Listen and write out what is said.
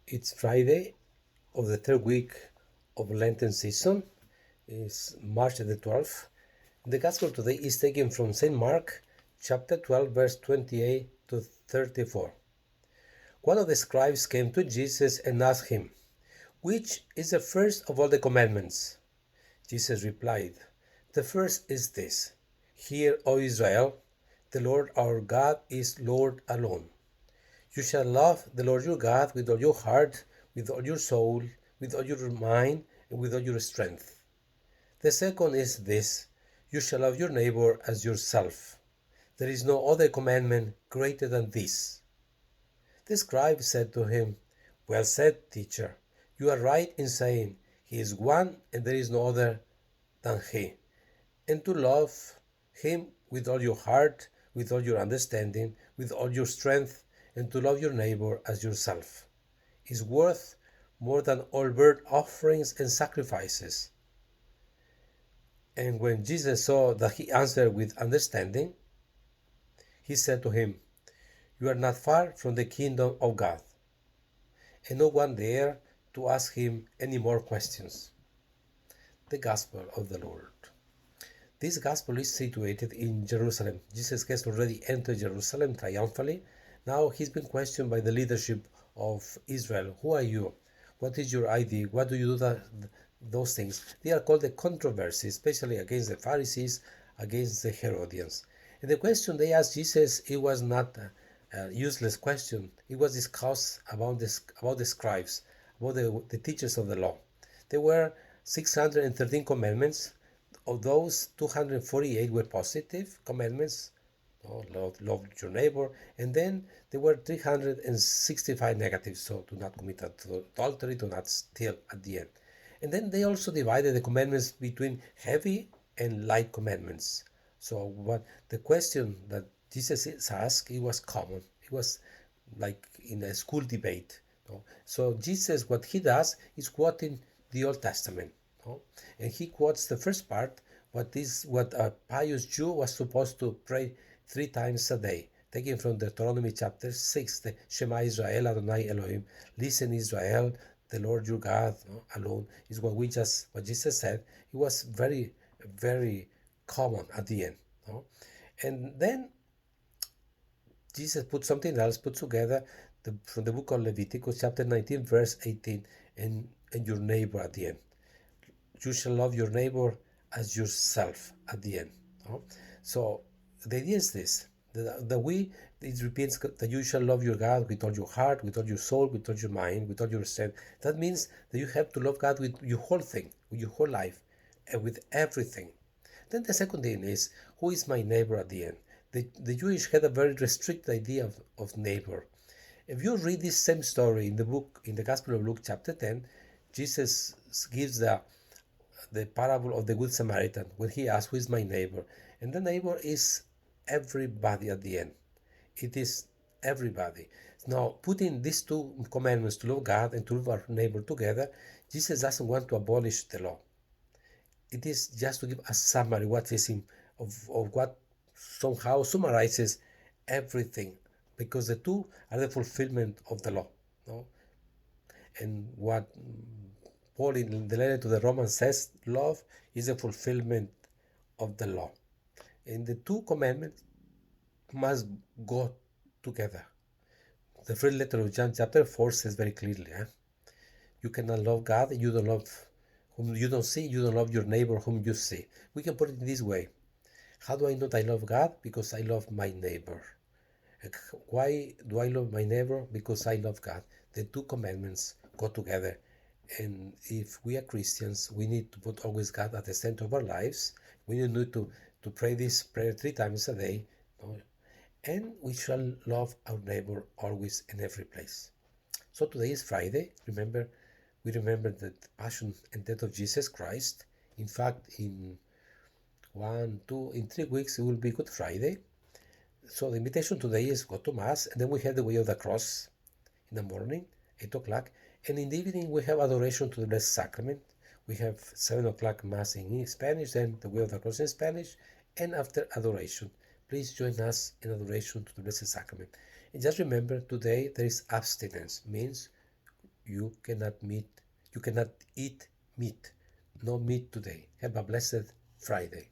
It's Friday of the third week of Lenten season. It's March the 12th. The Gospel today is taken from St. Mark, chapter 12, verse 28 to 34. One of the scribes came to Jesus and asked him, "Which is the first of all the commandments?" Jesus replied, "The first is this: Hear, O Israel, the Lord our God is Lord alone. You shall love the Lord your God with all your heart, with all your soul, with all your mind, and with all your strength. The second is this: you shall love your neighbor as yourself. There is no other commandment greater than this." The scribe said to him, "Well said, teacher. You are right in saying, He is one and there is no other than He. And to love Him with all your heart, with all your understanding, with all your strength, and to love your neighbor as yourself is worth more than all burnt offerings and sacrifices." And when Jesus saw that he answered with understanding, he said to him, "You are not far from the kingdom of God." And no one dared to ask him any more questions. The Gospel of the Lord. This Gospel is situated in Jerusalem. Jesus has already entered Jerusalem triumphantly. Now he's been questioned by the leadership of Israel. Who are you? What is your ID? What do you do? Those things. They are called the controversies, especially against the Pharisees, against the Herodians. And the question they asked Jesus, it was not a useless question. It was discussed about the scribes, about the teachers of the law. There were 613 commandments. Of those, 248 were positive commandments. Love your neighbor. And then there were 365 negatives. So do not commit adultery, do not steal at the end. And then they also divided the commandments between heavy and light commandments. So what the question that Jesus asked, it was common. It was like in a school debate. So Jesus, what he does is quoting the Old Testament. And he quotes the first part, what a pious Jew was supposed to pray 3 times a day, taken from Deuteronomy chapter 6, the Shema Israel, Adonai Elohim. Listen, Israel, the Lord your God alone is what Jesus said. It was very, very common at the end. And then Jesus put something else, put together from the book of Leviticus, chapter 19, verse 18, and your neighbor at the end. You shall love your neighbor as yourself at the end. So the idea is this: it repeats that you shall love your God with all your heart, with all your soul, with all your mind, with all your strength. That means that you have to love God with your whole thing, with your whole life, and with everything. Then the second thing is, who is my neighbor at the end? The Jewish had a very restricted idea of neighbor. If you read this same story in the Gospel of Luke, chapter 10, Jesus gives the parable of the Good Samaritan when he asks, "Who is my neighbor?" And the neighbor is everybody at the end. It is everybody. Now, putting these two commandments to love God and to love our neighbor together, Jesus doesn't want to abolish the law. It is just to give a summary of what somehow summarizes everything, because the two are the fulfillment of the law. And what Paul in the letter to the Romans says, love is a fulfillment of the law. And the two commandments must go together. The first letter of John chapter 4 says very clearly, you cannot love God, you don't love whom you don't see, you don't love your neighbor whom you see. We can put it this way: how do I know that I love God? Because I love my neighbor. Why do I love my neighbor? Because I love God. The two commandments go together. And if we are Christians, we need to put always God at the center of our lives. We need to pray this prayer 3 times a day. And we shall love our neighbor always in every place. So today is Friday. We remember the passion and death of Jesus Christ. In fact, in 3 weeks, it will be Good Friday. So the invitation today is go to Mass, and then we have the Way of the Cross in the morning, 8 o'clock. And in the evening, we have adoration to the Blessed Sacrament. We have 7 o'clock Mass in Spanish, then the Way of the Cross in Spanish, and after adoration. Please join us in adoration to the Blessed Sacrament. And just remember, today there is abstinence, means you cannot meet, you cannot eat meat. No meat today. Have a blessed Friday.